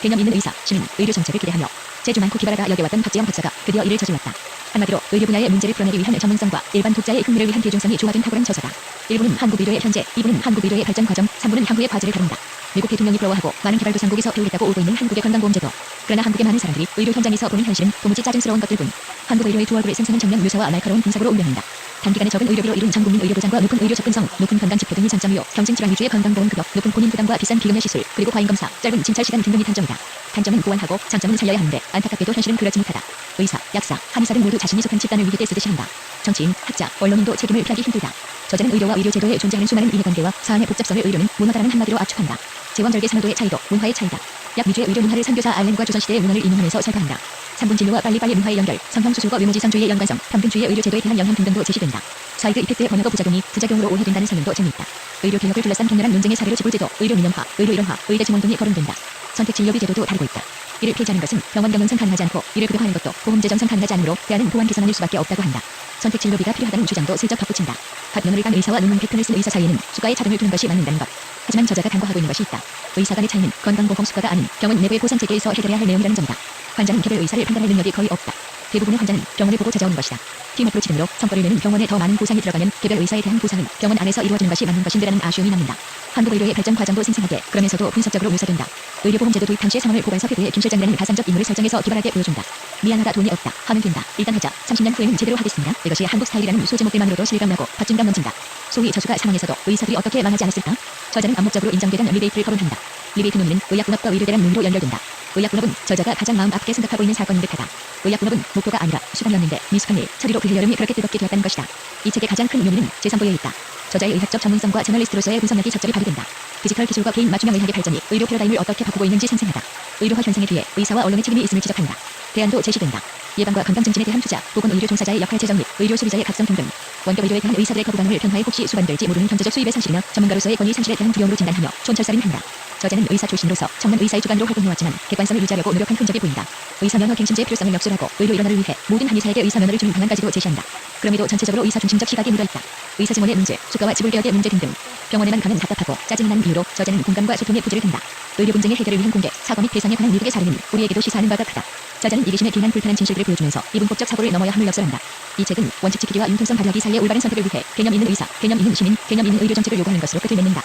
개념 있는 의사, 시민, 의료 정책을 기대하며 재주 많고 기발하다 여겨왔던 박재영 박사가 드디어 이를 저질렀다. 한마디로 의료 분야의 문제를 풀어내기 위한 전문성과 일반 독자의 흥미를 위한 대중성이 조화된 탁월한 저서다. 1부는 한국 의료의 현재, 2부는 한국 의료의 발전 과정, 3부는 향후의 과제를 다룬다. 미국 대통령이 부러워하고 많은 개발도상국에서 배우겠다고 오고 있는 한국의 건강보험제도. 그러나 한국의 많은 사람들이 의료 현장에서 보는 현실은 도무지 짜증스러운 것들 뿐. 한국 의료의 두 얼굴을 생생한 정면 묘사와 날카로운 분석으로 운명한다. 단기간에 적은 의료비로 이룬 전국민 의료보장과 높은 의료 접근성, 높은 건강지표 등이 장점이요. 경증 질환 위주의 건강보험급여, 높은 본인 부담과 비싼 비금여 시술, 그리고 과잉검사, 짧은 진찰 시간 등등이 단점이다. 단점은 보완하고 장점은 살려야 하는데 안타깝게도 현실은 그렇지 못하다. 의사, 약사, 한의사 등 모두 자신이 속한 집단을 위해 떼쓰듯이 한다. 정치인, 학자, 언론인도 책임을 피하기 힘들다. 저자는 의료와 의료제도에 존재하는 수많은 이해관계와 사안의 복잡성을 의료는 문화다라는 한마디로 압축한다. 제왕절개 산호도의 차이도 문화의 차이다. 약 위주의 의료 문화를 선교사 알렌과 조선시대의 문헌을 인용하면서 설파한다. 3분 진료와 빨리빨리 문화의 연결, 성형수술과 외모지상주의의 연관성, 평균주의의 의료제도에 대한 영향 등등도 제시된다. 사이드 이펙트의 번역어 부작용이 부작용으로 오해된다는 설명도 재미있다. 의료 개혁을 둘러싼 격렬한 논쟁의 사례로 지불제도, 의료 민영화, 의료 일원화, 의대 증원 등이 거론된다. 선택 진료비 제도도 다루고 있다. 이를 폐지하는 것은 병원 경영상 가능하지 않고 이를 급여화하는 것도 보험 재정상 가능하지 않으므로 대안은 보완 개선안일 수밖에 없다고 한다. 선택 진료비가 필요하다는 주장도 슬쩍 덧붙인다. 갓면허를 간 의사와 논문 패턴을 쓴 의사 사이에는 수가에 차등을 두는 것이 맞는다는 것. 하지만 저자가 간과하고 있는 것이 있다. 의사 간의 차이는 건강보험 수가가 아닌 병원 내부의 보상 체계에서 해결해야 할 내용이라는 점이다. 환자는 개별 의사를 판단할 능력이 거의 없다. 대부분의 환자는 병원을 보고 찾아오는 것이다. 팀어프로치 등으로 성과를 내는 병원에 더 많은 보상이 들어가면 개별 의사에 대한 보상은 병원 안에서 이루어지는 것이 맞는 것인데라는 아쉬움이 남는다. 한국 의료의 발전 과정도 생생하게 그러면서도 분석적으로 묘사된다. 의료보험제도 도입 당시의 상황을 고발사회부의 김 실장이라는 가산적 인물을 설정해서 기발하게 보여준다. 미안하다 돈이 없다 하면 된다. 일단 하자. 30년 후에는 제대로 하겠습니다. 이것이 한국 스타일이라는 소제목들만으로도 실감 나고 박진감 넘친다. 소위 저수가 상황에서도 의사들이 어떻게 망하지 않았을까? 저자는 암묵적으로 인정되던 리베이트를 거론한다. 리베이트 논의는 의약분업과 의료대란 논의로 연결된다. 의약분업은 저자가 가장 마음 아프게 생각하고 있는 사건인 듯하다. 의약분업은 목표가 아니라 수단이었는데 미숙한 일, 처리로 그해 여름이 그렇게 뜨겁게 되었다는 것이다. 이 책의 가장 큰 묘미는 제3부에 있다. 저자의 의학적 전문성과 저널리스트로서의 분석력이 적절히 발휘된다. 피지컬 기술과 개인 맞춤형 의학의 발전이 의료 패러다임을 어떻게 바꾸고 있는지 생생하다. 의료화 현상에 뒤에 의사와 언론의 책임이 있음을 지적한다. 대안도 제시된다. 예방과 건강 증진에 대한 투자, 보건의료 종사자의 역할 재정립, 의료 소비자의 각성 등등. 원격 의료에 대한 의사들의 거부감을 변화에 혹시 수반될지 모르는 경제적 수입의 상실이나 전문가로서의 권위 상실에 대한 두려움으로 진단하며 촌철살인한다. 저자는 의사 출신으로서 청년 의사의 주관으로 활동해왔지만 객관성을 유지하려고 노력한 흔적이 보인다. 의사 면허 갱신제의 필요성을 역설하고 의료 일원화를 위해 모든 한의사에게 의사 면허를 주는 방안까지도 제시한다. 그럼에도 전체적으로 의사 중심적 시각이 묻어있다. 의사 증원의 문제, 수가와 지불개혁의 문제 등등. 병원에만 가면 답답하고 짜증이 나는 이유로 저자는 공감과 소통의 부재를 든다. 의료 분쟁의 해결을 위한 공개, 사과 및 배상에 관한 미국의 사례는 우리에게도 시사하는 바가 크다. 저자는 이기심에 기인한 불편한 진실들을 보여주면서 이분법적 사고를 넘어야 함을 역설한다. 이 책은 원칙 지키기와 융통성 발휘하기 사이의 올바른 선택을 위해 개념 있는 의사, 개념 있는 시민, 개념 있는 의료 정책을 요구하는 것으로 끝을 맺는다.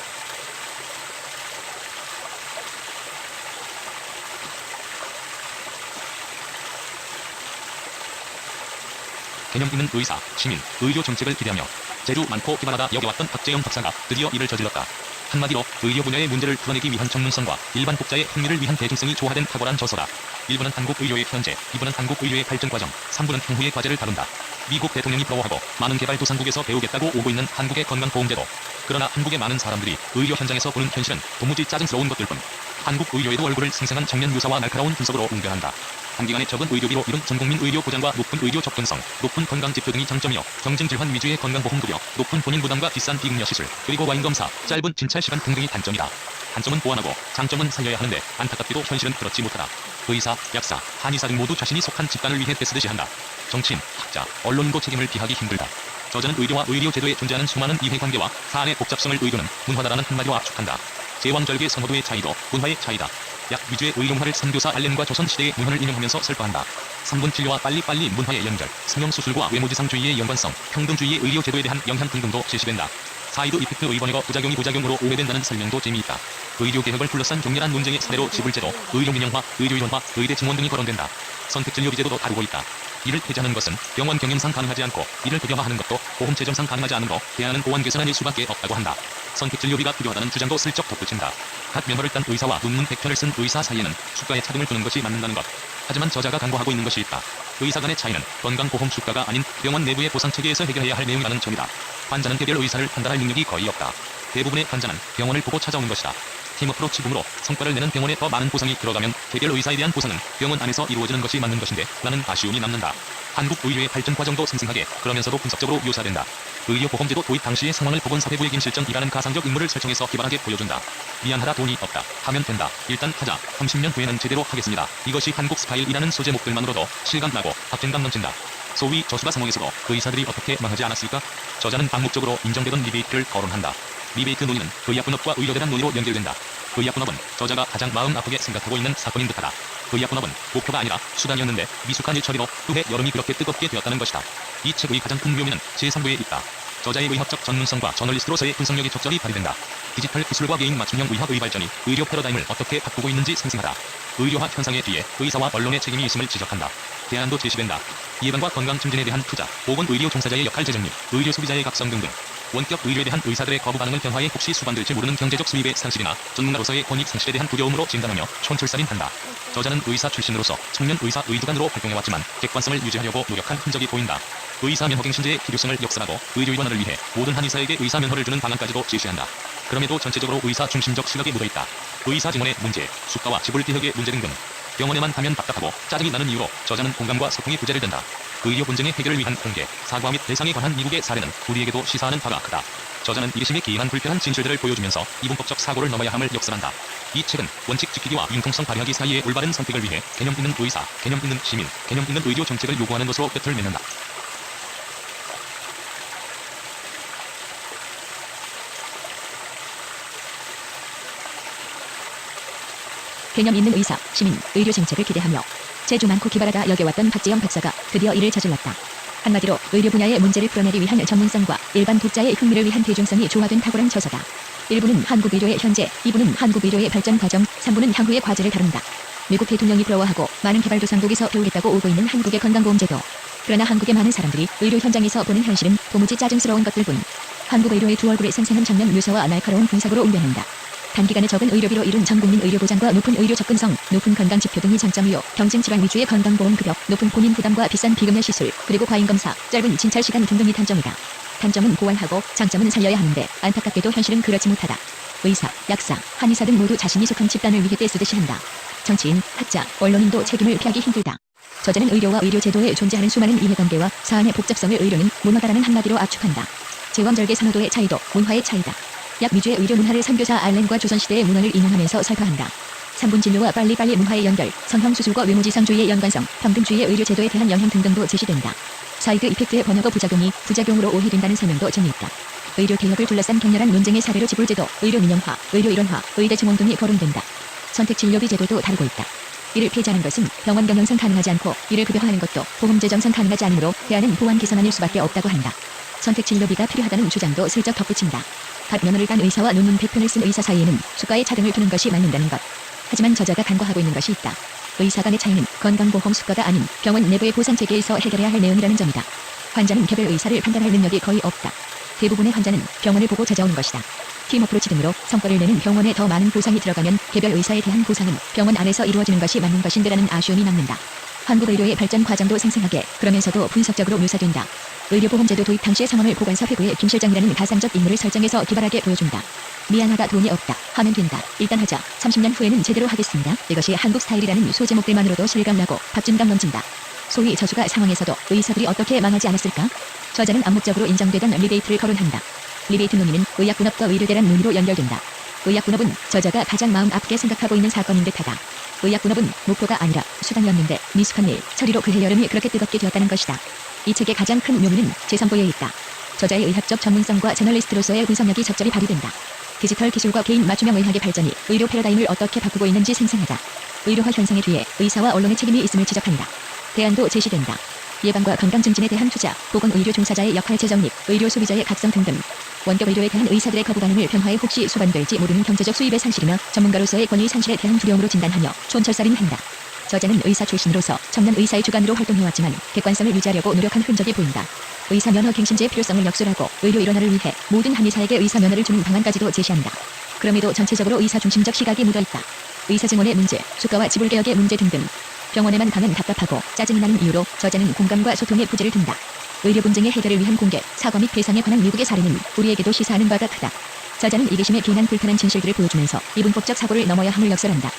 개념 있는 의사, 시민, 의료 정책을 기대하며 재주 많고 기발하다 여겨왔던 박재영 박사가 드디어 이를 저질렀다. 한마디로 의료 분야의 문제를 풀어내기 위한 전문성과 일반 독자의 흥미를 위한 대중성이 조화된 탁월한 저서다. 1부는 한국 의료의 현재, 2부는 한국 의료의 발전 과정, 3부는 향후의 과제를 다룬다. 미국 대통령이 부러워하고 많은 개발도상국에서 배우겠다고 오고 있는 한국의 건강보험제도. 그러나 한국의 많은 사람들이 의료 현장에서 보는 현실은 도무지 짜증스러운 것들 뿐. 한국 의료의 얼굴을 생생한 정면 묘사와 날카로운 분석으로 웅변한다. 단기간에 적은 의료비로 이룬 전국민 의료 보장과 높은 의료 접근성, 높은 건강지표 등이 장점이요. 경증 질환 위주의 건강보험급여, 높은 본인 부담과 비싼 비금여 시술, 그리고 과잉검사, 짧은 진찰 시간 등등이 단점이다. 단점은 보완하고 장점은 살려야 하는데 안타깝게도 현실은 그렇지 못하다. 의사, 약사, 한의사 등 모두 자신이 속한 집단을 위해 떼쓰듯이 한다. 정치인, 학자, 언론인도 책임을 피하기 힘들다. 저자는 의료와 의료제도에 존재하는 수많은 이해관계와 사안의 복잡성을 의료는 문화다라는 한마디로 압축한다. 제왕절개 선호도의 차이도 문화의 차이다. 약 위주의 의료문화를 선교사 알렌과 조선시대의 문헌을 인용하면서 설파한다. 3분 진료와 빨리빨리 문화의 연결, 성형수술과 외모지상주의의 연관성, 평등주의의 의료제도에 대한 영향 등등도 제시된다. 사이드 이펙트 의번역어 부작용이 부작용으로 오해된다는 설명도 재미있다. 의료개혁을 둘러싼 격렬한 논쟁의 사례로 지불제도, 의료 민영화, 의료 일원화, 의대 증원 등이 거론된다. 선택진료비제도도 다루고 있다. 이를 폐지하는 것은 병원 경영상 가능하지 않고 이를 급여화하는 것도 보험 재정상 가능하지 않으므로 대안은 보완 개선안일 수밖에 없다고 한다. 선택진료비가 필요하다는 주장도 슬쩍 덧붙인다. 각 면허를 딴 의사와 논문 100편을 쓴 의사 사이에는 수가에 차등을 두는 것이 맞는다는 것. 하지만 저자가 간과하고 있는 것이 있다. 의사 간의 차이는 건강보험 수가가 아닌 병원 내부의 보상체계에서 해결해야 할 내용이라는 점이다. 환자는 개별 의사를 판단할 능력이 거의 없다. 대부분의 환자는 병원을 보고 찾아오는 것이다. 팀어프로치 붐으로 성과를 내는 병원에 더 많은 보상이 들어가면 개별 의사에 대한 보상은 병원 안에서 이루어지는 것이 맞는 것인데 라는 아쉬움이 남는다. 한국 의료의 발전 과정도 생생하게 그러면서도 분석적으로 묘사된다. 의료보험제도 도입 당시의 상황을 보건 사회부의 김 실정이라는 가상적 인물을 설정해서 기발하게 보여준다. 미안하다 돈이 없다 하면 된다. 일단 하자. 30년 후에는 제대로 하겠습니다. 이것이 한국 스타일이라는 소제목들만으로도 실감나고 박진감 넘친다. 소위 저수가 상황에서도 의사들이 어떻게 망하지 않았을까? 저자는 암묵적으로 인정되던 리베이트를 거론한다. 리베이트 논의는 의약분업과 의료대란 논의로 연결된다. 의약분업은 저자가 가장 마음 아프게 생각하고 있는 사건인 듯하다. 의약분업은 목표가 아니라 수단이었는데 미숙한 일처리로 그해 여름이 그렇게 뜨겁게 되었다는 것이다. 이 책의 가장 큰 묘미는 제3부에 있다. 저자의 의학적 전문성과 저널리스트로서의 분석력이 적절히 발휘된다. 디지털 기술과 개인 맞춤형 의학의 발전이 의료 패러다임을 어떻게 바꾸고 있는지 생생하다. 의료화 현상의 뒤에 의사와 언론의 책임이 있음을 지적한다. 대안도 제시된다. 예방과 건강 증진에 대한 투자, 보건의료 종사자의 역할 재정립, 의료 소비자의 각성 등등. 원격 의료에 대한 의사들의 거부 반응을 변화에 혹시 수반될지 모르는 경제적 수입의 상실이나 전문가로서의 권익 상실에 대한 두려움으로 진단하며 촌철살인한다. 저자는 의사 출신으로서 청년 의사 의두관으로 활동해왔지만 객관성을 유지하려고 노력한 흔적이 보인다. 의사 면허갱신제의 필요성을 역설하고 의료 일반화를 위해 모든 한의사에게 의사 면허를 주는 방안까지도 제시한다. 그럼에도 전체적으로 의사 중심적 시각이 묻어있다. 의사 증원의 문제, 수가와 지불 개혁의 문제 등등. 병원에만 가면 답답하고 짜증이 나는 이유로 저자는 공감과 소통이 부재를 든다. 의료 분쟁의 해결을 위한 공개, 사과 및 대상에 관한 미국의 사례는 우리에게도 시사하는 바가 크다. 저자는 이르심에 기인한 불편한 진실들을 보여주면서 이분법적 사고를 넘어야 함을 역설한다. 이 책은 원칙 지키기와 융통성 발휘하기 사이의 올바른 선택을 위해 개념 있는 의사, 개념 있는 시민, 개념 있는 의료 정책을 요구하는 것으로 곁을 맺는다. 개념 있는 의사, 시민, 의료 정책을 기대하며 재주 많고 기발하다 여겨왔던 박재영 박사가 드디어 이를 저질렀다. 한마디로 의료 분야의 문제를 풀어내기 위한 전문성과 일반 독자의 흥미를 위한 대중성이 조화된 탁월한 저서다. 1부는 한국 의료의 현재, 2부는 한국 의료의 발전 과정, 3부는 향후의 과제를 다룬다. 미국 대통령이 부러워하고 많은 개발도상국에서 배우겠다고 오고 있는 한국의 건강보험제도. 그러나 한국의 많은 사람들이 의료 현장에서 보는 현실은 도무지 짜증스러운 것들뿐. 한국 의료의 두 얼굴의 생생한 장면 묘사와 날카로운 분석으로 웅변한다. 단기간에 적은 의료비로 이룬 전국민 의료보장과 높은 의료 접근성, 높은 건강지표 등이 장점이요. 경쟁 질환 위주의 건강보험급여, 높은 본인 부담과 비싼 비금의 시술, 그리고 과잉검사, 짧은 진찰 시간 등등이 단점이다. 단점은 보완하고 장점은 살려야 하는데 안타깝게도 현실은 그렇지 못하다. 의사, 약사, 한의사 등 모두 자신이 속한 집단을 위해 떼쓰듯이 한다. 정치인, 학자, 언론인도 책임을 피하기 힘들다. 저자는 의료와 의료제도에 존재하는 수많은 이해관계와 사안의 복잡성을 의료는 문화다라는 한마디로 압축한다. 제왕절개 선호도의 차이도 문화의 차이다. 약 위주의 의료 문화를 선교사 알렌과 조선시대의 문헌을 인용하면서 설파한다. 3분 진료와 빨리빨리 문화의 연결, 성형수술과 외모지상주의의 연관성, 평등주의의 의료제도에 대한 영향 등등도 제시된다. 사이드 이펙트의 번역어 부작용이 부작용으로 오해된다는 설명도 전해있다. 의료 개혁을 둘러싼 격렬한 논쟁의 사례로 지불제도, 의료 민영화, 의료 일원화, 의대 증원 등이 거론된다. 선택 진료비 제도도 다루고 있다. 이를 폐지하는 것은 병원 경영상 가능하지 않고 이를 급여화하는 것도 보험 재정상 가능하지 않으므로 대안은 보완 개선안일 수밖에 없다고 한다. 선택 진료비가 필요하다는 주장도 슬쩍 덧붙인다. 각 면허를 딴 의사와 논문 100편을 쓴 의사 사이에는 수가의 차등을 두는 것이 맞는다는 것. 하지만 저자가 간과하고 있는 것이 있다. 의사 간의 차이는 건강보험 수가가 아닌 병원 내부의 보상체계에서 해결해야 할 내용이라는 점이다. 환자는 개별 의사를 판단할 능력이 거의 없다. 대부분의 환자는 병원을 보고 찾아오는 것이다. 팀 어프로치 등으로 성과를 내는 병원에 더 많은 보상이 들어가면 개별 의사에 대한 보상은 병원 안에서 이루어지는 것이 맞는 것인데라는 아쉬움이 남는다. 한국 의료의 발전 과정도 생생하게 그러면서도 분석적으로 묘사된다. 의료보험제도 도입 당시의 상황을 보건사 회부의 김 실장이라는 가상적 인물을 설정해서 기발하게 보여준다. 미안하다 돈이 없다 하면 된다. 일단 하자. 30년 후에는 제대로 하겠습니다. 이것이 한국 스타일이라는 소제목들만으로도 실감나고 박진감 넘친다. 소위 저수가 상황에서도 의사들이 어떻게 망하지 않았을까? 저자는 암묵적으로 인정되던 리베이트를 거론한다. 리베이트 논의는 의약분업과 의료대란 논의로 연결된다. 의약분업은 저자가 가장 마음 아프게 생각하고 있는 사건인 듯하다. 의약분업은 목표가 아니라 수단이었는데 미숙한 일, 처리로 그해 여름이 그렇게 뜨겁게 되었다는 것이다. 이 책의 가장 큰 묘미는 제3부에 있다. 저자의 의학적 전문성과 저널리스트로서의 분석력이 적절히 발휘된다. 디지털 기술과 개인 맞춤형 의학의 발전이 의료 패러다임을 어떻게 바꾸고 있는지 생생하다. 의료화 현상의 뒤에 의사와 언론의 책임이 있음을 지적한다. 대안도 제시된다. 예방과 건강 증진에 대한 투자, 보건의료 종사자의 역할 재정립, 의료 소비자의 각성 등등. 원격 의료에 대한 의사들의 거부 반응을 변화에 혹시 수반될지 모르는 경제적 수입의 상실이나 전문가로서의 권위 상실에 대한 두려움으로 진단하며 촌철살인한다. 저자는 의사 출신으로서 청년 의사의 주관으로 활동해왔지만 객관성을 유지하려고 노력한 흔적이 보인다. 의사 면허 갱신제의 필요성을 역설하고 의료 일원화를 위해 모든 한의사에게 의사 면허를 주는 방안까지도 제시한다. 그럼에도 전체적으로 의사 중심적 시각이 묻어있다. 의사 증원의 문제, 수가와 지불 개혁의 문제 등등. 병원에만 가면 답답하고 짜증이 나는 이유로 저자는 공감과 소통의 부재를 든다. 의료 분쟁의 해결을 위한 공개, 사과 및 배상에 관한 미국의 사례는 우리에게도 시사하는 바가 크다. 저자는 이기심에 기인한 불편한 진실들을 보여주면서 이분법적 사고를 넘어야 함을 역설한다.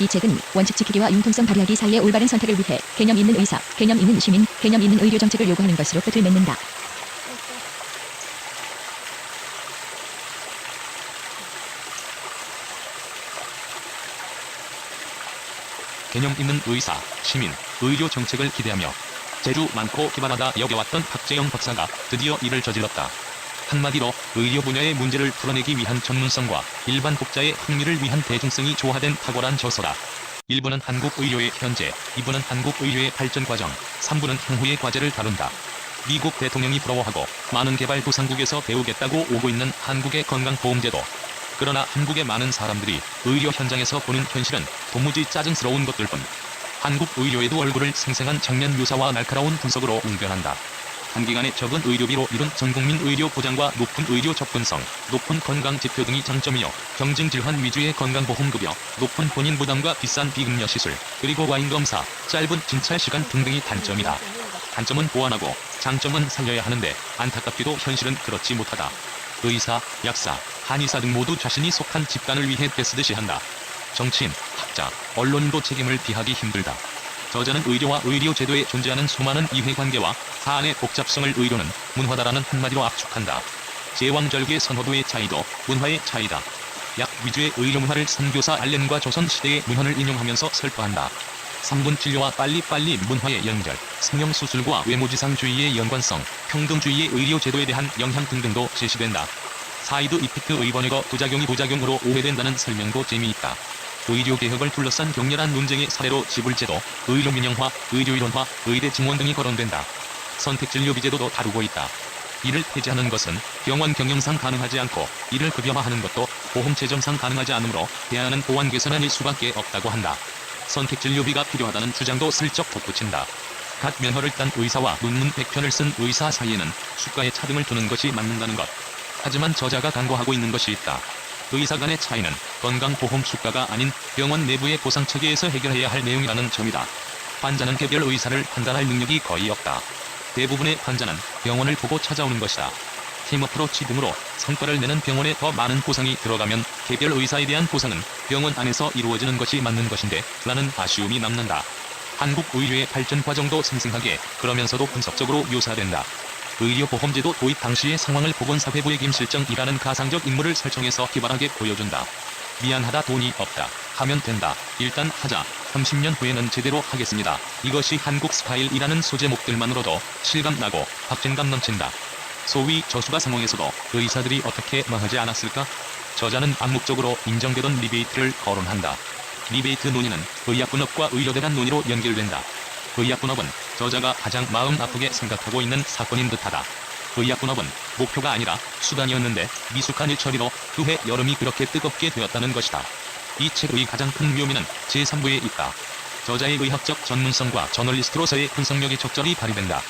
이 책은 원칙 지키기와 융통성 발휘하기 사이의 올바른 선택을 위해 개념 있는 의사, 개념 있는 시민, 개념 있는 의료 정책을 요구하는 것으로 끝을 맺는다. 개념 있는 의사, 시민, 의료 정책을 기대하며 재주 많고 기발하다 여겨왔던 박재영 박사가 드디어 이를 저질렀다. 한마디로 의료 분야의 문제를 풀어내기 위한 전문성과 일반 독자의 흥미를 위한 대중성이 조화된 탁월한 저서다. 1부는 한국 의료의 현재, 2부는 한국 의료의 발전 과정, 3부는 향후의 과제를 다룬다. 미국 대통령이 부러워하고 많은 개발도상국에서 배우겠다고 오고 있는 한국의 건강보험제도. 그러나 한국의 많은 사람들이 의료 현장에서 보는 현실은 도무지 짜증스러운 것들뿐. 한국 의료에도 얼굴을 생생한 장면 묘사와 날카로운 분석으로 웅변한다. 단기간에 적은 의료비로 이룬 전국민 의료 보장과 높은 의료 접근성, 높은 건강지표 등이 장점이요. 경증질환 위주의 건강보험급여, 높은 본인 부담과 비싼 비급여 시술, 그리고 와인검사, 짧은 진찰 시간 등등이 단점이다. 단점은 보완하고 장점은 살려야 하는데 안타깝게도 현실은 그렇지 못하다. 의사, 약사, 한의사 등 모두 자신이 속한 집단을 위해 떼쓰듯이 한다. 정치인, 학자, 언론도 책임을 피하기 힘들다. 저자는 의료와 의료제도에 존재하는 수많은 이해관계와 사안의 복잡성을 의료는 문화다라는 한마디로 압축한다. 제왕절개 선호도의 차이도 문화의 차이다. 약 위주의 의료문화를 선교사 알렌과 조선시대의 문헌을 인용하면서 설파한다. 3분 진료와 빨리빨리 문화의 연결, 성형수술과 외모지상주의의 연관성, 평등주의의 의료제도에 대한 영향 등등도 제시된다. 사이드 이펙트의 번역어 부작용이 부작용으로 오해된다는 설명도 재미있다. 의료개혁을 둘러싼 격렬한 논쟁의 사례로 지불제도, 의료민영화, 의료이론화, 의대 증원 등이 거론된다. 선택진료비제도도 다루고 있다. 이를 폐지하는 것은 병원 경영상 가능하지 않고 이를 급여화하는 것도 보험 재정상 가능하지 않으므로 대안은 보완 개선안일 수밖에 없다고 한다. 선택진료비가 필요하다는 주장도 슬쩍 덧붙인다. 각 면허를 딴 의사와 논문 100편을 쓴 의사 사이에는 수가에 차등을 두는 것이 맞는다는 것. 하지만 저자가 간과하고 있는 것이 있다. 의사 간의 차이는 건강보험 수가가 아닌 병원 내부의 보상체계에서 해결해야 할 내용이라는 점이다. 환자는 개별 의사를 판단할 능력이 거의 없다. 대부분의 환자는 병원을 보고 찾아오는 것이다. 팀 어프로치 등으로 성과를 내는 병원에 더 많은 보상이 들어가면 개별 의사에 대한 보상은 병원 안에서 이루어지는 것이 맞는 것인데 라는 아쉬움이 남는다. 한국 의료의 발전 과정도 생생하게 그러면서도 분석적으로 묘사된다. 의료보험제도 도입 당시의 상황을 보건사회부의 김실정이라는 가상적 인물을 설정해서 기발하게 보여준다. 미안하다 돈이 없다 하면 된다. 일단 하자. 30년 후에는 제대로 하겠습니다. 이것이 한국 스타일이라는 소제목들만으로도 실감나고 박진감 넘친다. 소위 저수가 상황에서도 의사들이 어떻게 망하지 않았을까? 저자는 암묵적으로 인정되던 리베이트를 거론한다. 리베이트 논의는 의약분업과 의료대 간 논의로 연결된다. 의약분업은 저자가 가장 마음 아프게 생각하고 있는 사건인 듯하다. 의약분업은 목표가 아니라 수단이었는데 미숙한 일처리로 그해 여름이 그렇게 뜨겁게 되었다는 것이다. 이 책의 가장 큰 묘미는 제3부에 있다. 저자의 의학적 전문성과 저널리스트로서의 분석력이 적절히 발휘된다.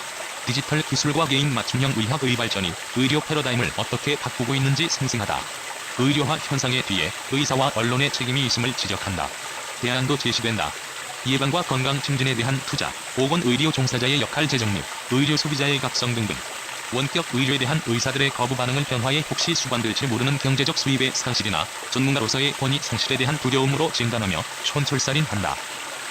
디지털 기술과 개인 맞춤형 의학의 발전이 의료 패러다임을 어떻게 바꾸고 있는지 생생하다. 의료화 현상의 뒤에 의사와 언론의 책임이 있음을 지적한다. 대안도 제시된다. 예방과 건강 증진에 대한 투자, 보건의료 종사자의 역할 재정립, 의료 소비자의 각성 등등. 원격 의료에 대한 의사들의 거부 반응을 변화에 혹시 수반될지 모르는 경제적 수입의 상실이나 전문가로서의 권위 상실에 대한 두려움으로 진단하며 촌철살인한다.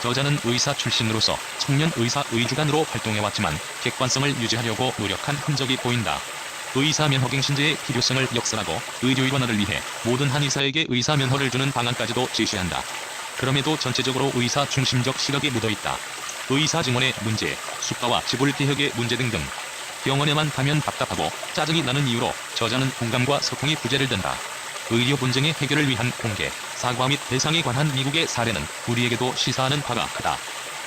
저자는 의사 출신으로서 청년 의사 의주간으로 활동해왔지만 객관성을 유지하려고 노력한 흔적이 보인다. 의사 면허갱신제의 필요성을 역설하고 의료일원화를 위해 모든 한의사에게 의사 면허를 주는 방안까지도 제시한다. 그럼에도 전체적으로 의사 중심적 시각이 묻어있다. 의사 증원의 문제, 수가와 지불 개혁의 문제 등등. 병원에만 가면 답답하고 짜증이 나는 이유로 저자는 공감과 소통의 부재를 든다. 의료 분쟁의 해결을 위한 공개, 사과 및 배상에 관한 미국의 사례는 우리에게도 시사하는 바가 크다.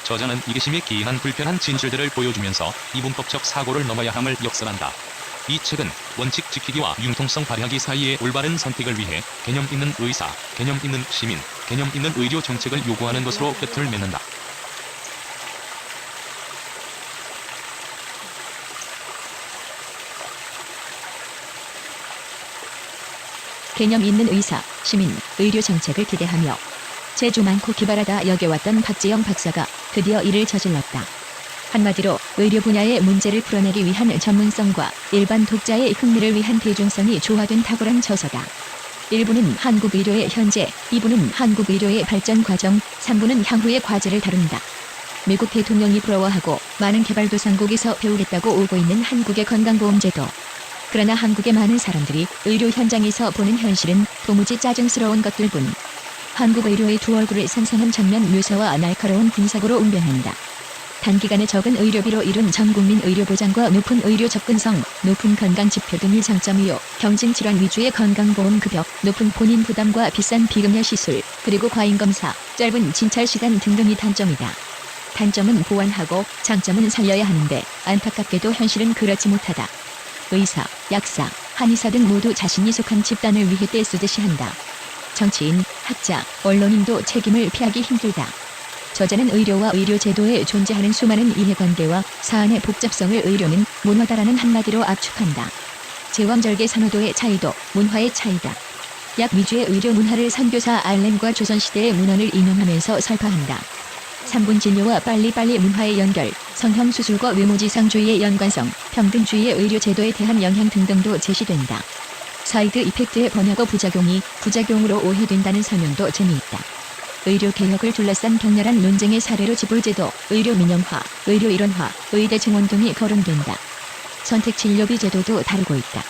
저자는 이기심의 기이한 불편한 진실들을 보여주면서 이분법적 사고를 넘어야 함을 역설한다. 이 책은 원칙 지키기와 융통성 발휘하기 사이의 올바른 선택을 위해 개념 있는 의사, 개념 있는 시민, 개념 있는 의료 정책을 요구하는 것으로 끝을 맺는다. 개념 있는 의사, 시민, 의료 정책을 기대하며 재주 많고 기발하다 여겨왔던 박지영 박사가 드디어 이를 저질렀다. 한마디로 의료 분야의 문제를 풀어내기 위한 전문성과 일반 독자의 흥미를 위한 대중성이 조화된 탁월한 저서다. 1부는 한국 의료의 현재, 2부는 한국 의료의 발전 과정, 3부는 향후의 과제를 다룬다. 미국 대통령이 부러워하고 많은 개발도상국에서 배우겠다고 오고 있는 한국의 건강보험제도. 그러나 한국의 많은 사람들이 의료 현장에서 보는 현실은 도무지 짜증스러운 것들뿐. 한국 의료의 두 얼굴을 상상한 장면 묘사와 날카로운 분석으로 웅변한다. 단기간에 적은 의료비로 이룬 전국민 의료보장과 높은 의료 접근성, 높은 건강지표 등이 장점이요. 경증질환 위주의 건강보험급여, 높은 본인 부담과 비싼 비급여 시술, 그리고 과잉검사, 짧은 진찰시간 등등이 단점이다. 단점은 보완하고 장점은 살려야 하는데 안타깝게도 현실은 그렇지 못하다. 의사, 약사, 한의사 등 모두 자신이 속한 집단을 위해 떼쓰듯이 한다. 정치인, 학자, 언론인도 책임을 피하기 힘들다. 저자는 의료와 의료제도에 존재하는 수많은 이해관계와 사안의 복잡성을 의료는 문화다라는 한마디로 압축한다. 제왕절개 선호도의 차이도 문화의 차이다. 약 위주의 의료 문화를 선교사 알렌과 조선시대의 문헌을 인용하면서 설파한다. 3분 진료와 빨리빨리 문화의 연결, 성형수술과 외모지상주의의 연관성, 평등주의의 의료제도에 대한 영향 등등도 제시된다. 사이드 이펙트의 번역어 부작용이 부작용으로 오해된다는 설명도 재미있다. 의료개혁을 둘러싼 격렬한 논쟁의 사례로 지불제도, 의료민영화, 의료일원화, 의대 증원 등이 거론된다. 선택진료비 제도도 다루고 있다.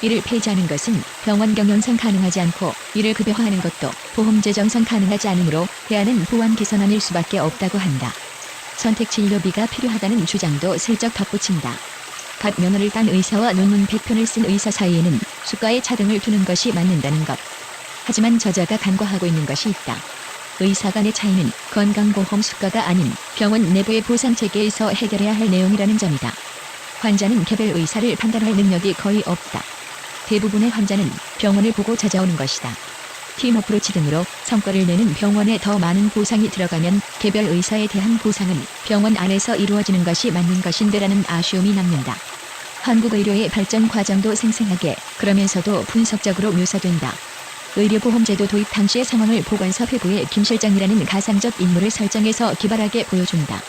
이를 폐지하는 것은 병원 경영상 가능하지 않고 이를 급여화하는 것도 보험 재정상 가능하지 않으므로 대안은 보완 개선안일 수밖에 없다고 한다. 선택진료비가 필요하다는 주장도 슬쩍 덧붙인다. 각 면허를 딴 의사와 논문 100편을 쓴 의사 사이에는 수가의 차등을 두는 것이 맞는다는 것. 하지만 저자가 간과하고 있는 것이 있다. 의사 간의 차이는 건강보험 수가가 아닌 병원 내부의 보상체계에서 해결해야 할 내용이라는 점이다. 환자는 개별 의사를 판단할 능력이 거의 없다. 대부분의 환자는 병원을 보고 찾아오는 것이다. 팀 어프로치 등으로 성과를 내는 병원에 더 많은 보상이 들어가면 개별 의사에 대한 보상은 병원 안에서 이루어지는 것이 맞는 것인데라는 아쉬움이 남는다. 한국 의료의 발전 과정도 생생하게 그러면서도 분석적으로 묘사된다. 의료보험제도 도입 당시의 상황을 보건소 회부의 김 실장이라는 가상적 인물을 설정해서 기발하게 보여준다.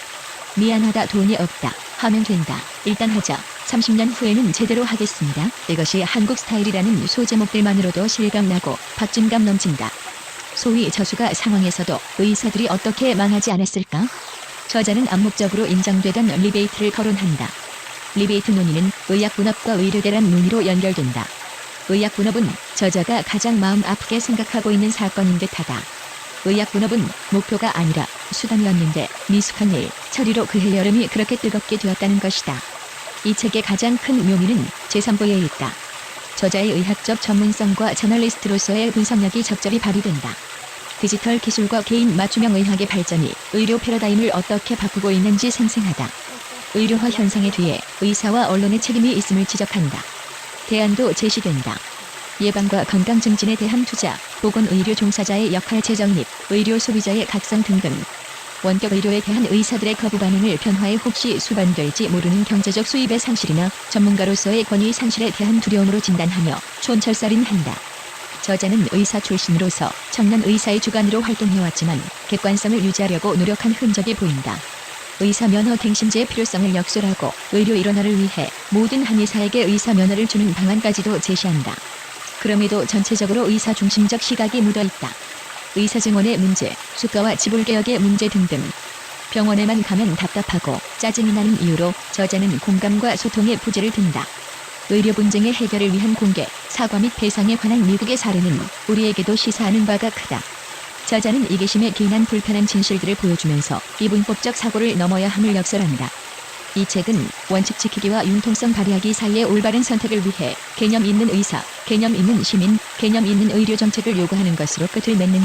미안하다 돈이 없다 하면 된다. 일단 하자. 30년 후에는 제대로 하겠습니다. 이것이 한국 스타일이라는 소제목들만으로도 실감나고 박진감 넘친다. 소위 저수가 상황에서도 의사들이 어떻게 망하지 않았을까? 저자는 암묵적으로 인정되던 리베이트를 거론한다. 리베이트 논의는 의약분업과 의료대란 논의로 연결된다. 의약분업은 저자가 가장 마음 아프게 생각하고 있는 사건인 듯하다. 의약분업은 목표가 아니라 수단이었는데 미숙한 일, 처리로 그해 여름이 그렇게 뜨겁게 되었다는 것이다. 이 책의 가장 큰 묘미는 제3부에 있다. 저자의 의학적 전문성과 저널리스트로서의 분석력이 적절히 발휘된다. 디지털 기술과 개인 맞춤형 의학의 발전이 의료 패러다임을 어떻게 바꾸고 있는지 생생하다. 의료화 현상의 뒤에 의사와 언론의 책임이 있음을 지적한다. 대안도 제시된다. 예방과 건강 증진에 대한 투자, 보건의료 종사자의 역할 재정립, 의료 소비자의 각성 등등. 원격 의료에 대한 의사들의 거부 반응을 변화해 혹시 수반될지 모르는 경제적 수입의 상실이나 전문가로서의 권위 상실에 대한 두려움으로 진단하며 촌철살인한다. 저자는 의사 출신으로서 청년 의사의 주관으로 활동해왔지만 객관성을 유지하려고 노력한 흔적이 보인다. 의사 면허 갱신제의 필요성을 역설하고 의료 일원화를 위해 모든 한의사에게 의사 면허를 주는 방안까지도 제시한다. 그럼에도 전체적으로 의사 중심적 시각이 묻어있다. 의사 증원의 문제, 수가와 지불개혁의 문제 등등. 병원에만 가면 답답하고 짜증이 나는 이유로 저자는 공감과 소통의 부재를 든다. 의료 분쟁의 해결을 위한 공개, 사과 및 배상에 관한 미국의 사례는 우리에게도 시사하는 바가 크다. 저자는 이계심에 기인한 불편한 진실들을 보여주면서 이분법적 사고를 넘어야 함을 역설한다. 이 책은 원칙 지키기와 융통성 발휘하기 사이의 올바른 선택을 위해 개념 있는 의사, 개념 있는 시민, 개념 있는 의료 정책을 요구하는 것으로 끝을 맺는